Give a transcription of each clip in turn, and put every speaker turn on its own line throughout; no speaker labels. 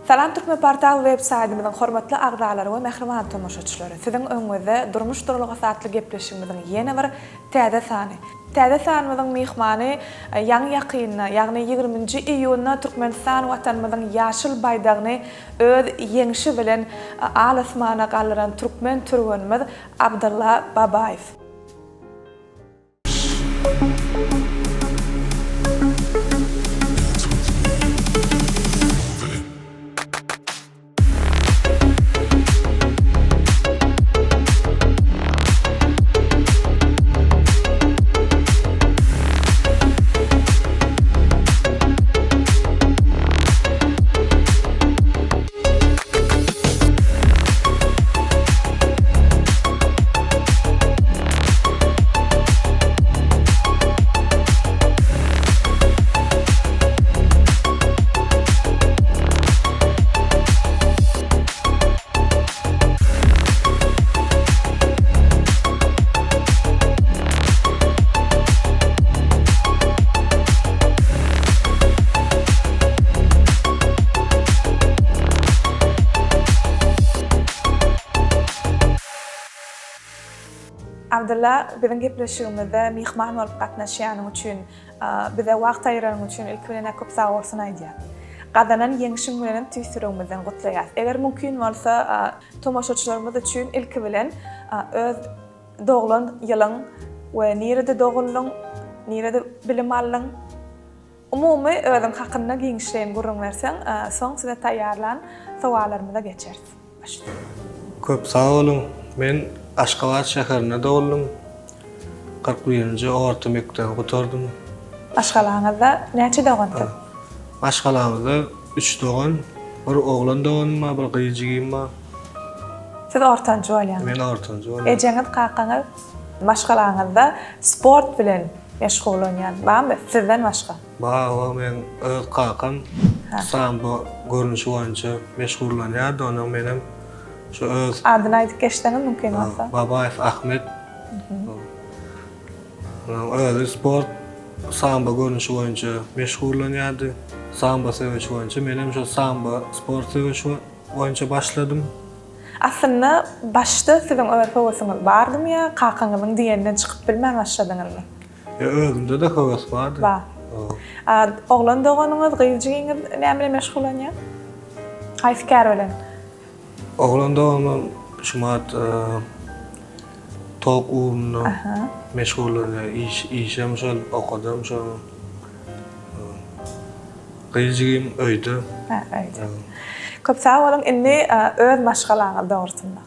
Salam Türkmen Portal web saytymyzyň hormatly agzalary we mehriban tomoşaçylary. Siziň öňüňizde durmuş durulgy satly gepleşigimiziň ýene bir täze sany. Täze sanymyzyň mehmany ýaňy ýakyna, ýagny 20-nji iýulna Türkmenistan watanymyzyň ýaşyl baýdagyny öz ýeňişi bilen alasmana gallaran türkmen türgünimiz Abdulla Babaýew. Abdulla, biziň gepleşigimizde mehman bolup gatnaşýanyň üçin, bize wagt aýyranyň üçin ilk bilen köp sag bolsun aýdýar. Gadanan ýeňişiň bilen tüýsüregimizden gutlaýar. Eger mümkin bolsa, tomoşaçylarymyz üçin ilk bilen öz doglan ýylyň we nirede dogullyň, nirede bilim allyň, umumy özüň hakynda giňişleýän gurrun berseň, soň size taýýarlan sowalarymyza geçeriz.
Köp sag bolun. Men Aşgabat şäherine dogulum. 41-nji orta mektebe gutardym.
Aşgalaňyzda näçe dogandy?
Aşgalağımızda 3 dogan, bir oglan doganma, bir gyjygym bar.
Siz ortancı bolýan.
Men ortancı bolýan.
Ejeňiz kakaňyz maşgalaňyzda sport bilen meşgul bolýan. Barmy sizden başga?
Ba, men öz kakam samba görnüşi boýunça meşgul bolýar, onuň menem şu öz
adyny aýdyp geçdiňiz mümkin bolsa.
Babaýew Ahmet. Öz sport samba görnüşi boýunça meşgul bolýardy. Samba sevişi boýunça menem şu samba sport sevişi boýunça başladym.
Aslında başta siziň öwrpegeňiz bardymy ýa kakaňyzyň diýeninden çykyp bilmän başladyňyzmy?
Özümde de heves bardy.
Bar. Oglan doganyňyz, gyjygyňyz näme meşgul bolýan? Haýsy kär bilen?
Oglan dogany şumat top uwuny meşgul bolýar. İşem şol okudym şol. Gyjygym öýde.
Öýde. Köp sag bolun, indi öz maşgalaňyz dogrusynda.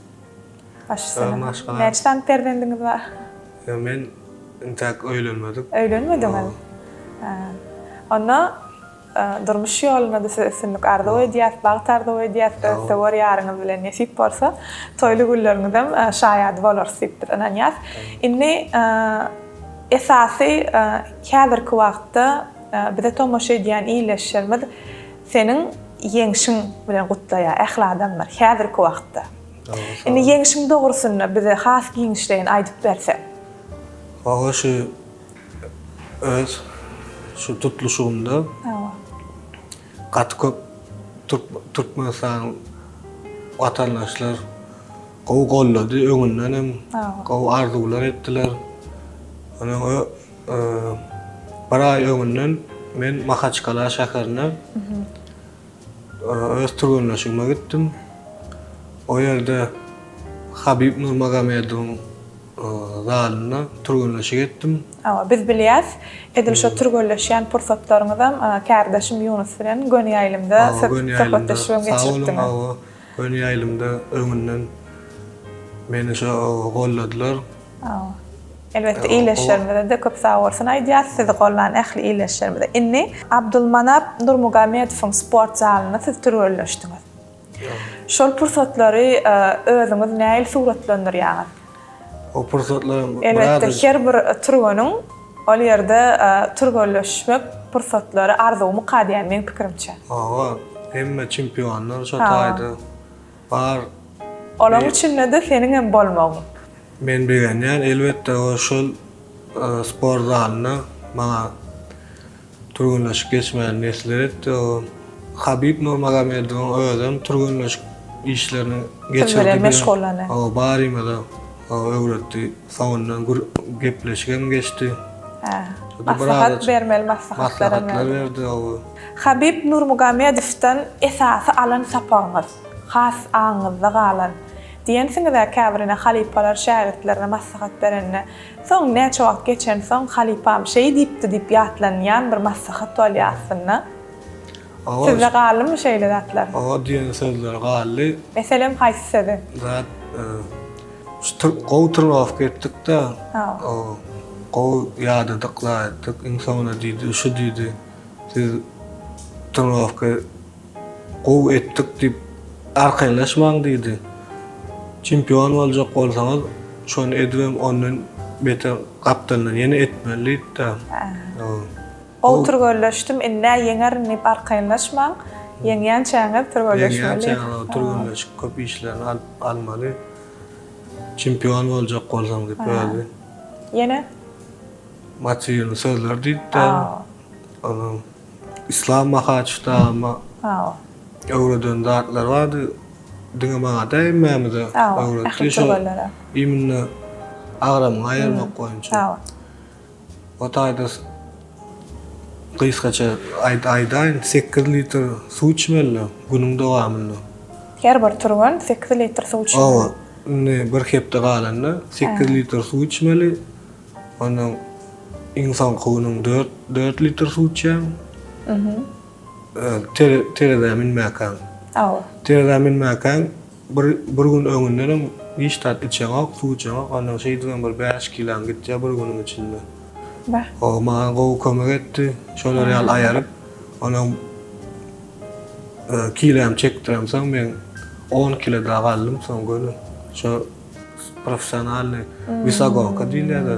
Başlasyň. Näçe perdendiňiz bar?
Men intak öýlenmedik.
Öýlenmedimi? Ona durmuş ýoluna da sizinlik arzuw edýär, bagt arzuw edýär, sowar ýaryňyz bilen nesip bolsa, toýly günleriňizem şaýat bolarys diýip ananýas. Indi esasy häzirki wagtda bize tomoşa edýän iýleşýärmiz seniň ýeňişiň bilen gutlaýar, ähli adamlar häzirki wagtda. Indi ýeňişiň dogrusyny bize has giňişleýän aýdyp berse.
Aga şu öz şu tutluşumda köp Türkmenistan watandaşlar gowy gollady, öňünden hem gowy arzuwlar etdiler. Ana o bir ay öňünden men Mahaçkala şäherine öz türgünleşigime gitdim. O ýerde Habib Nurmagamedowyň zalyna türgünleşik etdim.
Biz bilýäs, edil şo türgünleşýän pursatlaryňyzam kardeşim Yunus bilen Göni ýaýlymda söhbetleşip geçirdiňiz.
Göni ýaýlymda öňünden meni şo golladylar.
Elbette iýleşýärmide de köp sag bolsun aýdýar, sizi gollan ähli iýleşýärmide. Inni Abdulmanap Nurmugamedowyň sport zalyna siz türgünleşdiňiz. Şol pursatlary özüňiz näil suratlandyrýaňyz?
O pursatlarym
elbette her bir türgünüň ol ýerde türgünleşmek pursatlary arzuwy mukaddiýan men pikirimçe.
Hemme çempionlar şo taýda bar.
Olaň üçin de seniň hem bolmagy.
Men bilýän elbette o şol spor zalyna maňa turgunlaşyp geçmeýän nesler etdi. Habib Nurmagomedov özüm turgunlaş işlerini
Bilen meşgullany.
O barymada o öwretdi. Sonundan gepleşgen geçti.
Ha. Maslahat bermeli maslahatlar
verdi o.
Habib Nurmagomedovdan esasy alan sapaňyz, has aňyzda galan. Diýensiňiz käbirine halipalar şähertlerine maslahat berenne. Soň näçe wagt geçen soň halipam şeý diýipdi diýip ýatlanýan bir maslahat bolýarsyna. Sizde galymy şeýle zatlar?
O diýen sözler galy.
Meselem haýsysy?
Zat Gowturnow getdik-de. O Gow ýady dıklaýdyk, insana diýdi, şu diýdi. Siz Turnowka gow etdik diýip arkaýlaşmaň diýdi. Çempion boljak bolsaňyz, şonu edibem ondan beter gapdaldan ýene etmeli-de.
Oturgollaşdym, inne ýeňerini arkaýlaşmaň, ýeňýän çäňe turgollaşmaly.
Ýeňýän çäňe turgollaşyp köp işlerini almaly. Çempion boljak bolsaň diýip öýdi.
Ýene
Maçyny sözler diýdi. Onu İslam mahaçda ama Öwreden zatlar bardy. Diňe maňa daýmamydy. Öwreden iminne agramyň aýarmak goýunça. O taýda gyskaça aýdaýyn 8 litr suw içmeli günüň dowamynda.
Her bir turgan 8 litr suw içmeli.
Ne bir hepde galanda 8 litr suw içmeli. Onuň insan konuň 4 litr suw içýär. Tereden minmäkan. Tereden minmäkan bir gün öňünden hiç tat içýär, suw içýär. Onuň şeýdiň bir 5 kilogram gitýär bir günüň içinde. O maňa gow kömek etdi. Şolary ýaly aýaryp, onuň kilogram çekdiremsäň men 10 kilo daha galdym soň göre. Şu professionalny visagovka diýilýär da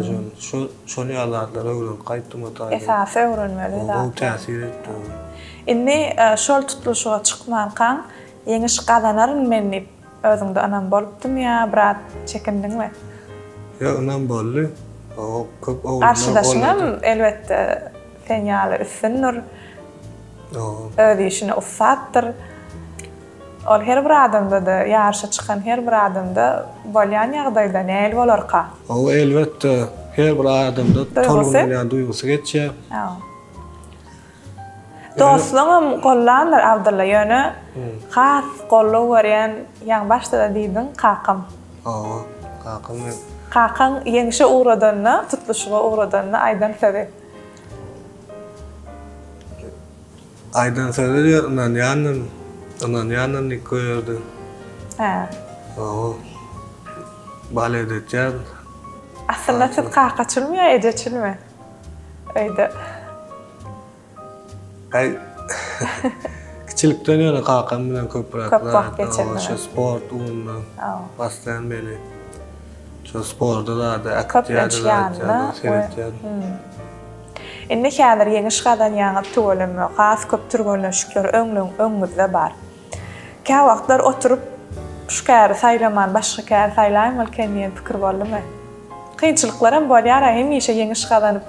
şonu ýalarlar öwren gaýtdym ota.
Esasy öwrenmeli da.
O täsir etdi.
Inni şol tutuluşa çykmankan ýeňiş gazanaryn men diýip özüňde anam bolupdym ýa birat çekindiňmi?
Ýa anam boldy. O köp
Karşıdaşynam elbette sen ýaly üstündir. Öz işine ussatdyr. Ol her bir adamda da ýarşa çykan her bir adamda bolýan ýagdaýda näil bolarka?
O elbette her bir adamda tolgunlaýan duýgusy geçýär.
Dostluğum gollandyr Abdulla ýöne has golluk berýän ýaň başda da diýdiň kakam.
Kakam.
Kakan ýeňişe uğradanna, tutuluşyga uğradanna aýdan sebep.
Aýdan sebep onan ýanyny göýärdi. Bale edýär.
Aslında siz kakaçylmy ýa ejeçilmi? Öýde.
Kiçilikden ýöne kakam bilen köprak
wagt geçirdi.
Şu sport uğruna baslan beli. Şu sporda da aktiviteler seyretýär.
Indi häzir ýeňiş gadan ýaňyp töwelemi, has köp turgonlaşyklar öňüňizde bar. Kä wagtlar oturup şu käri saýlaman, başga käri saýlaýman kendiň pikir boldymy? Kynçylyklar hem bolýar, hemişe ýeňiş gadanyp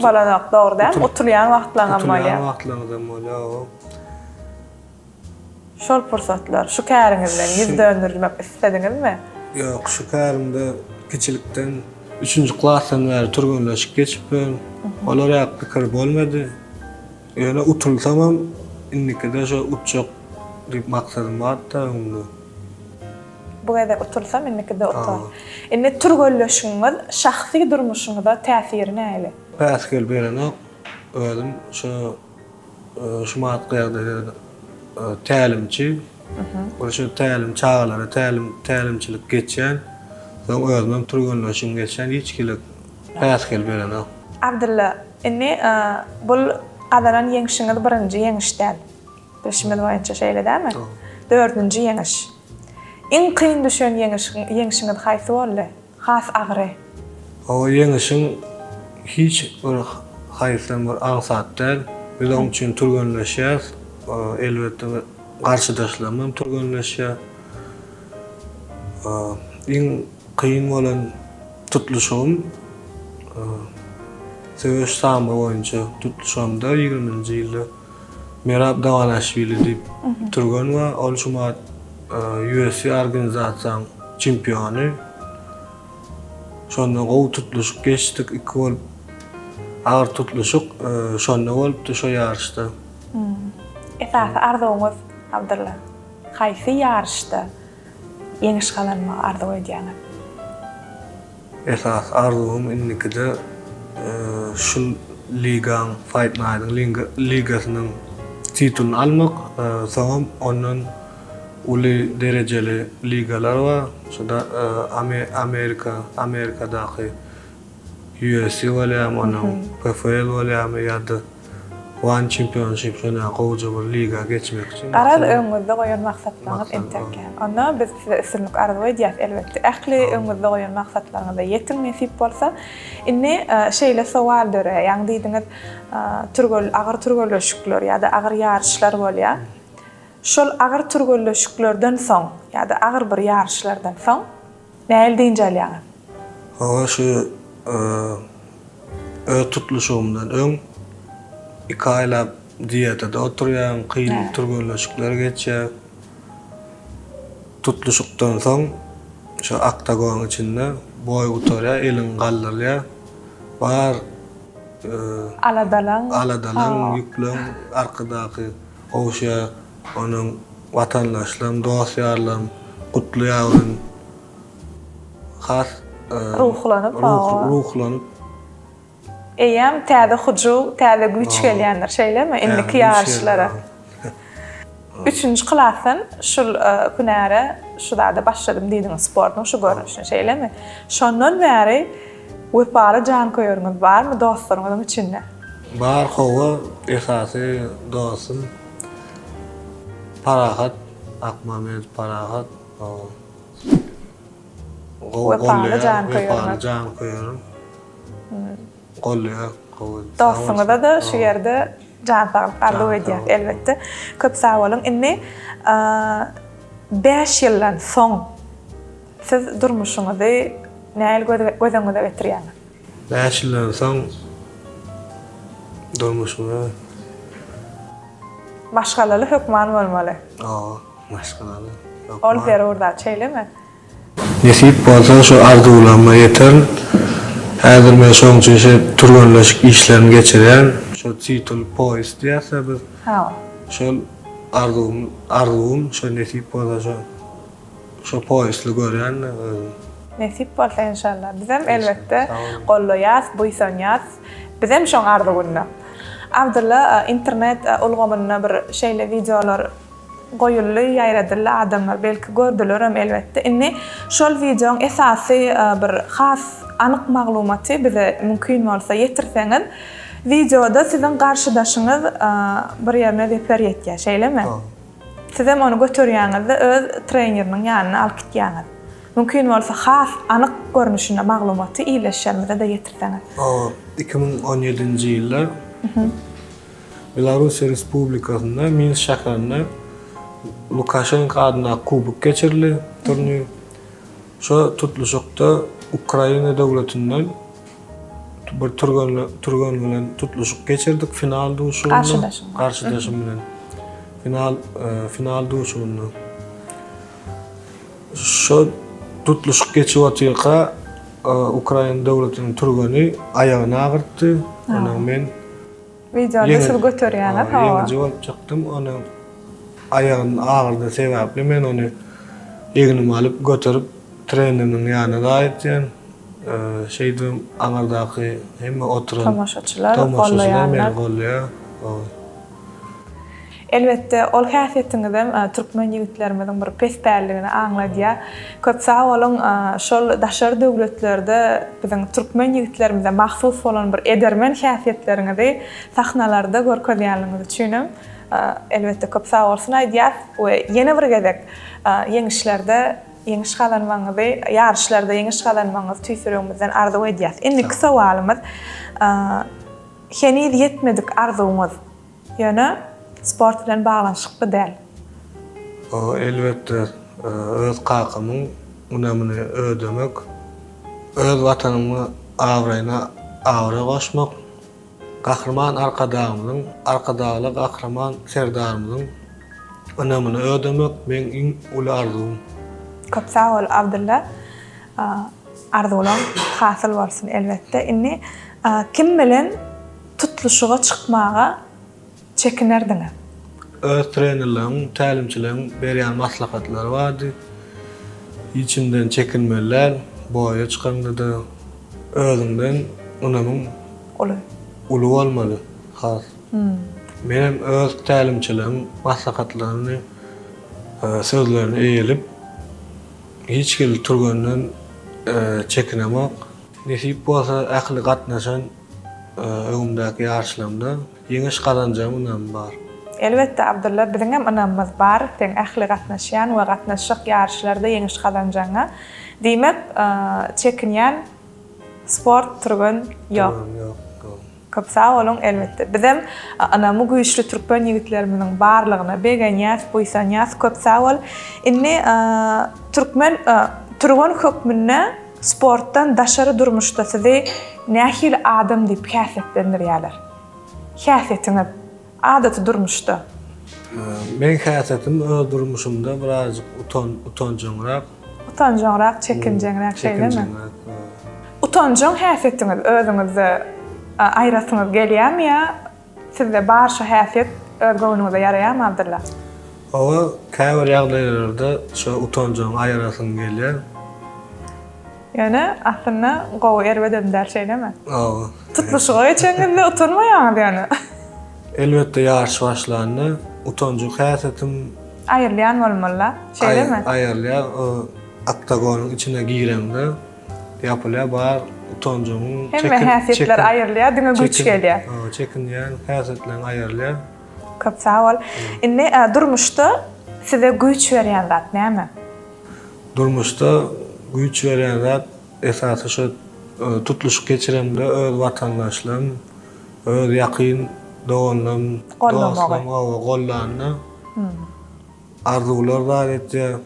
balanak dogry, oturýan wagtlaryň bolýar. Şol pursatlar, şu käriňizden ýüz döndürmek istediňizmi?
Ýok, şu kärimde kiçilikden 3-nji klassdan bäri turgunlaşyp geçipdim. Olar ýa pikir bolmady. Ýöne utulsamam, indikide şu utjak diýip maksadym barda öňümde.
Bu kadar otursam indikide otur. Indi turgunlaşyňyz şahsy durmuşyňyzda täsiri näle?
Päskel berene özüm şu matgaýda tälimçi. Şu tälim çağlary, tälimçilik geçýän, soň özüm turgunlaşyň geçýän hiç kilik päskel berene.
Abdulla, inni bul gadanan ýeňişiňiz birinji ýeňişden. Bilşimiz boýunça şeýle dämi? 4-nji ýeňiş. En kyn düşen ýeňişiňiz haýsy boldy? Has agry.
O ýeňişiň hiç bir haýsy bir aňsat däl. Biz onuň üçin turgunlaşýar. Elbetde garşydaşlarym turgunlaşýar. En kyn bolan tutuluşum Söwüş samba boýunça tutuluşumda 20-nji ýylda Merab Davanashvili dip turgan we ol şumat UFC organizasiýanyň çempiony. Şonda gowy tutuluşyk geçdik, iki bol ağır tutuluşyk şonda bolupdy şo ýarşda.
Esasy arzuwňyz Abdulla, haýsy ýarşda ýeňiş galanmagy arzuw edýäňiz?
Esas arzum innikide şu ligaň, Fight Night'ın ligasynyň titulunu almak, soňam ondan uly derejeli ligalar var. Şoda Amerikadaky UFC bolýar, onuň PFL bolýar ýa-da One Championship şona gowja bir liga geçmek üçin.
Garar öňüňizde goýan maksatlaryňyz enteken. Onda biz size üstünlük arzuw edýäs elbetde. Ähli öňüňizde goýan maksatlaryňyza ýetirmesip bolsa, inni şeýle sowal döre. Ýani diýdiňiz, agyr türgölleşikler ýa-da agyr ýarşylar bolýar. Şol agyr türgölleşiklerden soň ýa-da agyr bir ýarşylardan soň näme diýinjelýäňiz?
Hawa şu tutuluşumdan öň 2 aýlap dietada oturýan, kıyın türgölleşikler geçýär. Tutuluşykdan soň şu oktagon içinde boy utarýar, elin galdyrýar. Bar aladalan ýüklen arkadaky owşa onuň watandaşlarym, dostlarym, gutlaýaryn has ruhlanyp
Eýem täze huju, täze güç gelýändir, şeýlemi? Indiki ýarşylara. 3-nji klasyn şol günäre şurada başladym diýdiňiz sportun şu görnüşini, şeýlemi? Şondan bäri wepaly jan koýarňyz barmy dostlaryňyzyň içinde?
Bar howa esasy dostum Parahat, Akmamed Parahat.
Wepaly jan
koýarňyz.
Dostumda da şu yerde can sağlık arzuw edýär elbetde. Köp sağ bolun. Inni 5 ýyldan soň siz durmuşyňyzy näme gözeňizde getirýäňiz?
5 ýyldan soň durmuşymy
maşgalaly hökman bolmaly.
Maşgalaly.
Ol ber orada çeýlemi?
Nesip bolsa şu arzuwlama ýeter. Häzir men şoňça türgönleşik işlerini geçirýän, şu titul post diýärse biz. Şol arzuwum şu nesip bolsa şu postly görýän.
Nesip bolsa inşallah. Bizem elbetde gollaýas, buýsanýas. Bizem şoň arzuwyny. Abdulla internet ulgamyna bir şeýle videolar goýully, ýaýradylly adamlar belki gördülerem elbetde. Inni şol videoň esasy bir has anyk maglumaty bize mümkin bolsa ýetirseňiz, videoda siziň garşydaşyňyz bir ýerine refer etýär, şeýlemi? Siz hem onu götürýäňizde öz treneriniň ýanyna alyp gitýäňiz. Mümkin bolsa has anyk görnüşine maglumaty iýleşýärmide de ýetirseňiz.
2017-nji ýyllar Belarus Respublikasynda Minsk şäherinde Lukashenko adına kubok geçirildi turnir. Şu tutuluşukda Ukraina devletinden bir turgan bilen tutuluşuk geçirdik final duşunda. Karşıdaşım bilen. Final duşunda. Şu tutuluşuk geçip atıyka Ukraina devletinin turgany ayağını ağırttı. Onu men
videoda siz götürýäňiz.
Ýeňi jogap çykdym, onu ayağının ağırdı sebäpli men onu egnimi alyp götürüp treneriniň ýanyna aýtdym. Şeýdim aňardaky hemme oturan
tamaşaçylar gollaýanlar. Elbetde ol häsiýetiňizem türkmen ýigitlerimiziň bir pesbärligini aňladýar. Köp sağ bolun, şol daşary döwletlerde biziň türkmen ýigitlerimize mahsus bolan bir edermen häsiýetleriňizi sahnalarda görkezýänligiňizi düşünüm. Elbette köp sağ bolsun aýdýar we ýene bir gezek ýeňişlerde ýeňiş galanmaňyzy, ýarşlarda ýeňiş galanmaňyzy tüýsüregimizden arzuw edýäs. Indiki sowalymyz heniz ýetmedik arzuwymyz. Ýöne sport bilen baglanşykly däl.
Elbette öz kakymyň önämini ödemek, öz watanymy awraýyna awra goşmak, Gahrman arkadalyk gahrman serdarymyň önümini ödemek men iň uly arzum.
Köp sağ ol Abdulla. Arzulan hasyl bolsun elbetde. Inni kim bilen tutluşuga çykmaga çekinerdiňiz?
Öz trenerleriň, tälimçileriň berýän maslahatlary bardy. İçinden çekinmeler, boya çykanda özünden onamyň uly bolmaly. Has. Menem öz tälimçilerim maslahatlaryny sözlerini eýilip hiç kim turgandan çekinemek. Nesip bolsa akly gatnaşan öňümdäki ýarşlamda ýeňiş gazanjam onam bar.
Elbette Abdulla, biziň hem anamyz bar, teň ähli gatnaşýan we gatnaşyk ýarşlarda ýeňiş gazanjaňa. Diýmek, çekinýän sport turgan ýok. Köp sağ olun elbette. Bizim anamı güýçli türkmen ýigitlerimiň barlygyna begenýäs, buýsanýas köp sağ ol. Inni türkmen turgan hökmünde sportdan daşary durmuşda sizi nähil adam diýip häsiýetlendirýärler. Häsiýetiňiz adaty durmuşda.
Men häsiýetim öz durmuşymda birazjyk utanjaňrak.
Utanjaňrak, çekinjaňrak şeýlemi? Utanjaň häsiýetiňiz özüňizi aýrasyňyz gelýärmi ýa sizde barşa häsiýet öz göwnüňizde ýaraýarmy Abdulla?
Owa käbir ýagdaýlarda şu utanjaň aýrasyň gelýär.
Yani aslında gowy erbedem der şeýlemi?
Owa.
Tutluşyga geçeňizde utanmaýaňyz ýani.
Elbette ýarş başlandy. Utanjak häsiýetim
Aýrylýan bolmaly, şeýlemi?
Aýrylýar, oktagonyň içine girende ýapylýar bar utanjagyň
Hemme häsiýetler aýrylýar, diňe güç gelýär.
Çekinýän häsiýetler aýrylýar.
Köp sağ ol. Inni durmuşda size güç berýän zat näme?
Durmuşda güç berýän zat esasy şu tutuluş geçiremde öz watandaşlarym, öz ýakyn doganlarym, gollanyny arzular bar etdi.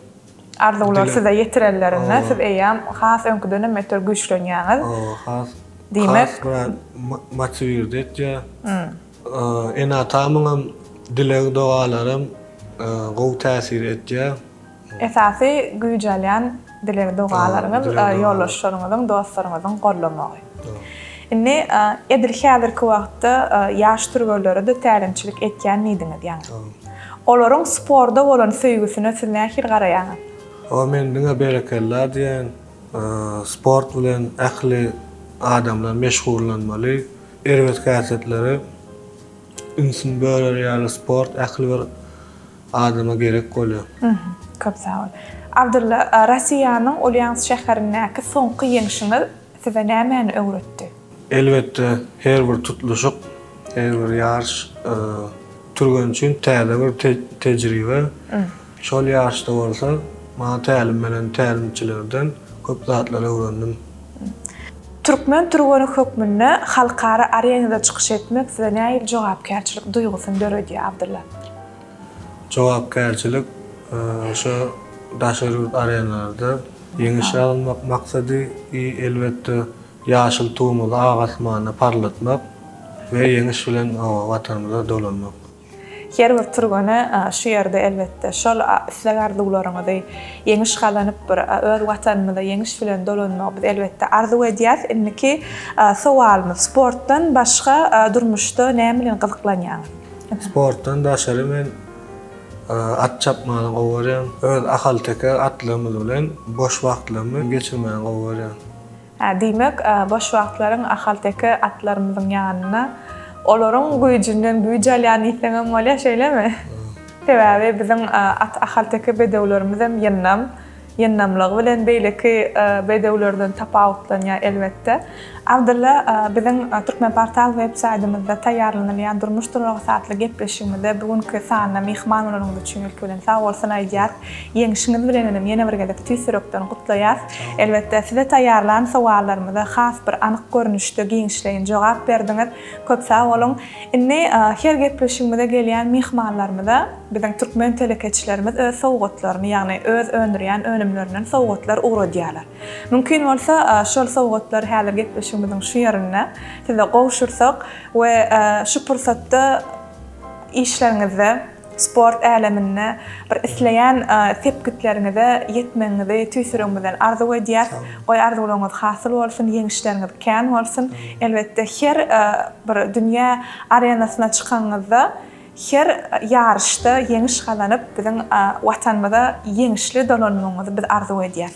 Arzular size ýetirellerine, siz eýam has öňkü dönem meter güçlenýäňiz.
Has.
Diýmek,
motiwiert etdi. Ena tamam dilek dogalarym gowy täsir etdi.
Esasy güýj alýan dilek dogalaryňyz ýoldaşlaryňyzyň, dostlaryňyzyň gollamagy. Inni edir häzirki wagtda ýaş türgörleri de tälimçilik etýän diýdiňiz ýani. Olaryň sporda bolan söýgüsine siz nähil garaýaňyz?
O men diňe berekeller diýen sport bilen ähli adamlar meşgullanmaly. Erwet häsiýetleri insin böler sport ähli bir adama gerek bolýar.
Köp sağ ol. Abdulla, Russiýanyň Ulýansk şäherindäki soňky ýeňişiňiz size nämäni öwretdi?
Elbette her bir tutuluşyk, her bir ýarş turgan üçin täze bir tejribe. Şol ýarşda bolsa, maňa tälim bilen tälimçilerden köp zatlar öwrendim.
Türkmen turgany hökmünde halkara arenada çykyş etmek size näil jogapkärçilik duýgusyny berýär Abdulla?
Jogapkärçilik şu daşary arenalarda ýeňiş almak maksady elbette ýaşyl tuğumly agasmany parlatmak we ýeňiş bilen watanymyza dolanmak.
Her bir turgany şu ýerde elbette şol islegardyklaryňyzy ýeňiş galanyp bir öz watanymyza ýeňiş bilen dolanmak biz elbette arzu edýär. Inniki sowalmy sportdan başga durmuşda näme bilen gyzyklanýar?
Sportdan daşary men at çapmagy gowarýan. Öz ahal teke atlarymyz bilen boş wagtlarymy geçirmäni gowarýan.
Diýmek, boş wagtlaryň ahal teke atlarymyzyň ýanyna olaryň güýjünden güýj alýan ýetleňem bolýar şeýlemi? Sebäbi biziň at ahal teke bedewlerimiz hem ýennamlygy bilen beýleki bedewlerden tapawutlanýar elbette. Abdulla, biziň Türkmen Portal web-saytymyzda taýýarlanýan durmuş turmagy saatly gepleşigimizde bugünkü sanyna mehman bolanyňyz üçin ilki bilen sag bolsun aýdýar. Ýeňişiňiz bilen ýene bir gelek tüýsürekden gutlaýar. Elbette size taýýarlan sowallarymyza has bir anyk görnüşde giňişleýin jogap berdiňiz. Köp sag bolun. Inni her gepleşigimizde gelýän mehmanlarymyza biziň türkmen telekeçilerimiz öz sowgatlaryny, ýagny öz öndürýän önümlerinden sowgatlar uğradýarlar. Mümkin bolsa şol sowgatlar häzir gepleşigimizde gelişimizin şu yerine size qowşursak we şu pursatda işlerinize, sport alemine bir isleyen tepkitlerinize yetmenizi tüysürüňizden arzu edýär. Goý arzuwlaryňyz hasyl bolsun, ýeňişleriniz kän bolsun. Elbetde her bir dünýä arenasyna çykanňyzda her ýarışda ýeňiş galanyp biziň watanymyza ýeňişli dolanmagyňyzy biz arzu edýär.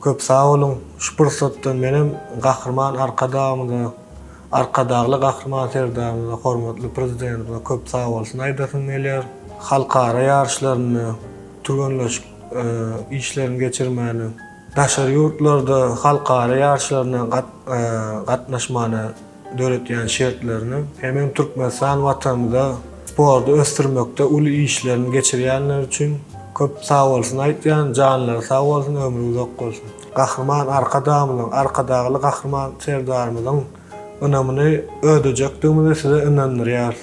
Köp sağ olun. Şu pursatdan menim gahrman arkadagly gahrman serdamyza hormatly prezidentimiz köp sağ bolsun aýdasyn meler. Halkara ýarşlaryny, turganlaş işlerini geçirmäni, daşary ýurtlarda halkara ýarşlaryna gatnaşmany döretýän şertlerini hem Türkmenistan watanymyza sporda östirmekde uly işlerini geçirýänler üçin köp sağ bolsun aýtýan, janlar sağ bolsun, ömrü uzak bolsun. Gahrman arkadagly gahrman serdarymyzyň önamyny ödejekdigimizi size inandyrýar.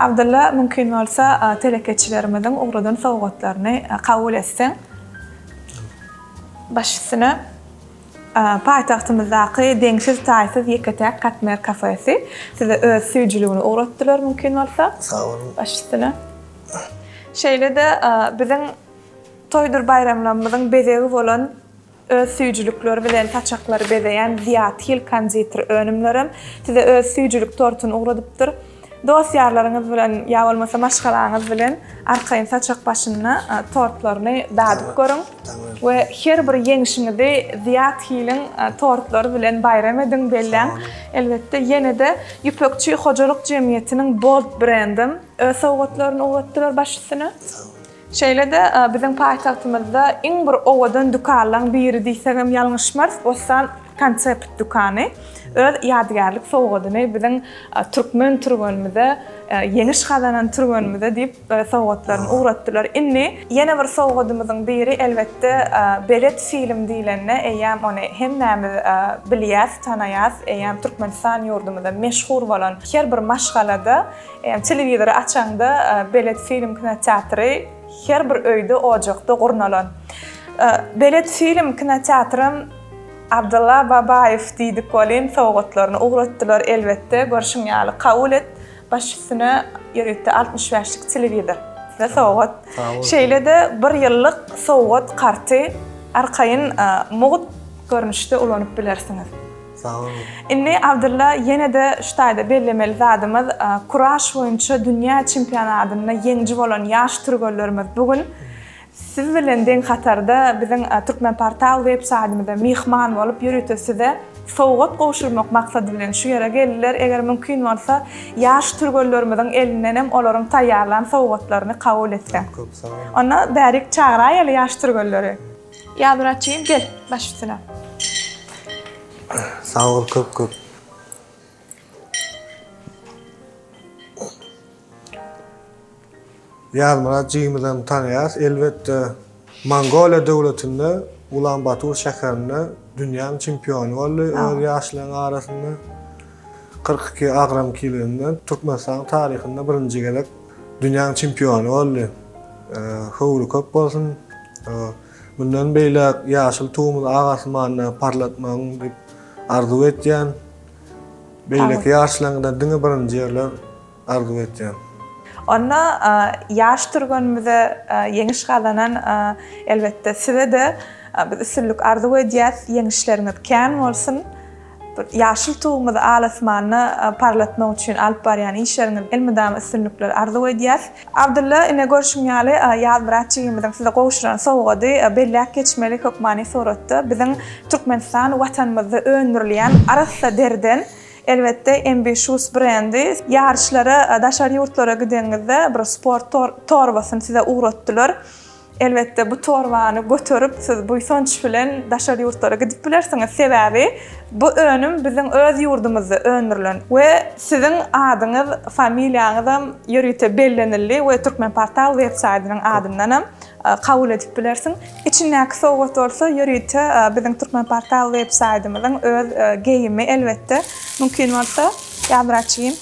Abdulla, mümkin olsa telekeçilerimizin uğradan sowgatlaryny kabul etsen. Başysyny paýtagtymyzdaky deňsiz taýsyz Ýeketäk Katmer kafesi size öz süýjüligini uğratdylar mümkin bolsa.
Sağ olun.
Başysyny. Şeýle de biziň toýdur bayramlarymyzyň bezegi bolan öz süýjülikleri bilen taçaklary bezeýän Ziyat Hil konditor önümlerim size öz süýjülik tortuny uğradypdyr. Dosýarlaryňyz bilen ýa bolmasa maşgalaňyz bilen arkaýyn saçak başyna tortlaryny dadyp görüň we her bir ýeňişiňizi Ziyat Hilin tortlary bilen bayram ediň belläň. Elbetde ýene-de Ýüpekçi Hojalyk Jemgyýetiniň Bold brandim öz sowgatlaryny ugatdylar başysyny. Şeýle-de biziň paýtagtymyzda iň bir owadan dukanlaryň biri diýsegem ýalňyşmaz, osan konsept dukany. Öz ýadygärlik sowgadyny biziň türkmen türgönümizde ýeňiş galanan türgönümizde diýip sowgatlaryny uğratdylar. Inni ýene bir sowgadymyzyň biri elbetde belet film diýilende eýäm ony hem näme bilýäs, tanaýas, eýäm Türkmenistan ýurdumyzda meşhur bolan her bir maşgalada telewizor açanda belet film kinoteatry her bir öýde ojakda gurnalan. Belet film kinoteatrym Abdulla Babayev diýdik bolan sowgatlaryny uğratdylar elbetde. Görşüň ýaly kabul et. Başysyny ýörükde 65lik telewizor. Size sowgat. Şeýle-de 1 ýyllyk sowgat karty arkaýyn mugut görnüşde ulanyp bilersiňiz.
Sağ olun.
Inni Abdulla ýene-de şu taýda bellemeli zadymyz kuraş boýunça dünýä çempionatyna ýeňji bolan ýaş türgönlerimiz bugün siz bilen deň hatarda biziň Türkmen portal web saýtymyzda mihman bolup ýürütse size sowgat goşulmak maksady bilen şu ýere geldiler. Eger mümkin bolsa ýaş türgönlerimiziň elinden hem olaryň taýýarlan sowgatlaryny kabul etsen.
Köp sağ olun.
Ona bärik çagraýaly ýaş türgönleri. Ýadyraçyň gel başysyna.
Sağ ol köp. Ýazmyraçymyzdan tanýas. Elbetde Mongoliýa döwletinde Ulan Bator şäherinde dünýäniň çempiony boldy öz ýaşlaryň arasynda 42 agram kilogramdan Türkmenistan taryhynda birinji gelek dünýäniň çempiony boldy. Howly köp bolsun. Bundan beýle ýaşyl tuğumyz agasmanyny parlatmagyň diýip arzu etýän. Beýleki ýaşlaryňda diňe birinji ýerler arzu etýän.
Ona ýaş türgönümizde ýeňiş galanan elbetde size de biz üstünlük arzu edýäs, ýeňişleriniz kän bolsun. Ýaşyl tuğumyzy alasmanyny parlatmak üçin alyp barýan işleriniz elmydam üstünlükler arzu edýäs. Abdulla, ine görşüň ýaly ýazmyraçymyzyň size gowşuran sowgady belläk geçmeli hökmany soratdy. Biziň Türkmenistan watanymyzda öňürleýän Arassa derden elbette Ambitious brandi ýarşlara, daşary ýurtlara gideňizde bir sport torbasyny size uğratdylar. Elbette bu torbany götürüp siz bu soňç bilen daşary ýurtlara gidip bilersiňiz. Sebäbi bu önüm biziň öz ýurdumyzda öňürlen we siziň adyňyz, familiýaňyz ýörüte bellenildi we Türkmen portal web saýtynyň adyndan hem kabul edip bilersiň. İçindäki sowgat bolsa ýörüte biziň Türkmen portal web saýtymyzyň öz geyimi elbette mümkin bolsa ýadyraçyň.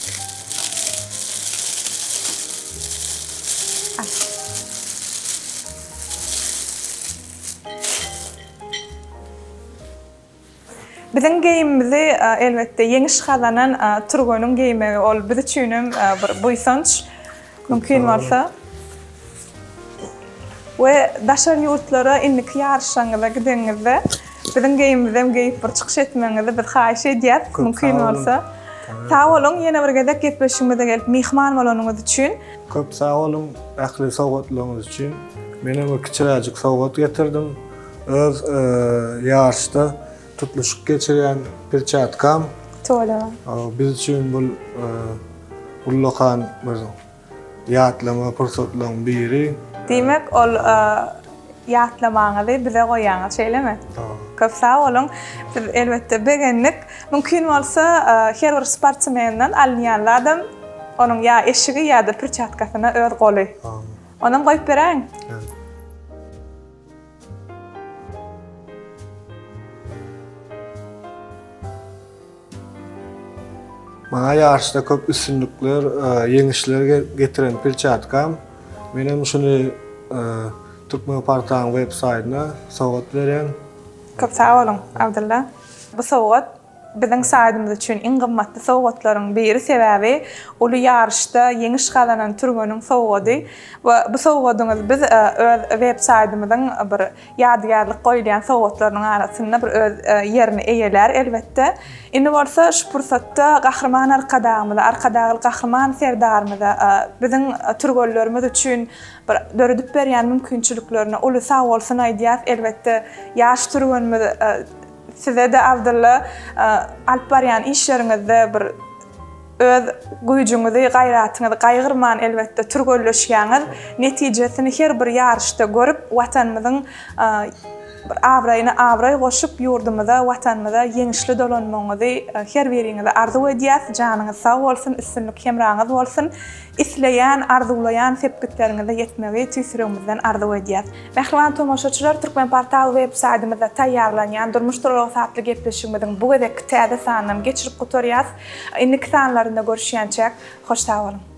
Bizim geyimimizi elbette yeňiş gazanan Turgoy'un geyimi ol biz üçinem bir buýsanç mümkin bolsa. Ve daşar ýurtlara innik ýarşaňyza gideňizde bizim geyimimizden geyip bir çykyş etmeňizi biz haýyş edýäs mümkin bolsa. Sağ olun, ýene bir gezek gepleşigimize gelip mihman bolanyňyz üçin.
Köp sağ olun, ähli sowgatlaryňyz üçin. Men bir kiçiräjik sowgat getirdim. Öz ýarşda tutmuşyk geçiren perçatkam.
Tola.
Biz üçin bu ullokan bir ýatlama pursatlaryň biri.
Demek ol ýatlamaňyzy bize goýaňyz şeýlemi? Köp sağ olun. Biz elbette begenlik mümkin bolsa her bir sportmenden alýanlardan onun ýa eşigi ýa-da perçatkasyna öz goly. Onam goýup beräň.
Maňa ýarşda köp üstünlikler, ýeňişler getiren perçatkam. Menem şunu Türkmenpartaň web saýtyna sowgat berýän.
Köp sağ olun Abdulla. Bu sowgat biziň saýtymyz üçin iň gymmatly sowgatlaryň biri sebäbi uly ýarşda ýeňiş gazanan Turgoy'un sowgady we bu sowgadyňyz biz öz web saýtymyzyň bir ýadygärlik goýulýan sowgatlarynyň arasynda bir öz ýerini eýeler elbette. Indi bolsa şu pursatda gahrman arkadagy gahrman serdarymyza biziň Turgoýlarymyz üçin bir döredip berýän mümkinçiliklerini uly sağ bolsun aýdýas elbette ýaş Turgoýlarymyz size de Abdulla alp baryan işleriňizde bir öz güýjüňizi, gaýratyňyzy gaýgyrman elbette Turgoýlaşýaňyz netijesini her bir ýarşda görüp watanymyzyň bir awraýy goşup ýurdumyza, watanymyza ýeňişli dolanmaňyzy her biriňize arzu edýäs. Janyňyz sag bolsun, üstünlik hemraňyz bolsun. Isleýän, arzulaýan sepkitleriňize ýetmegi tüýsüregimizden arzu edýäs. Mehriban tomoşaçylar, Türkmenportal web saýtymyzda taýýarlanýan durmuş turly satly gepleşigimiziň bu gezek täze sanyny geçirip gotarýas. Innik sanlarynda görüşýänçek hoş sag bolun.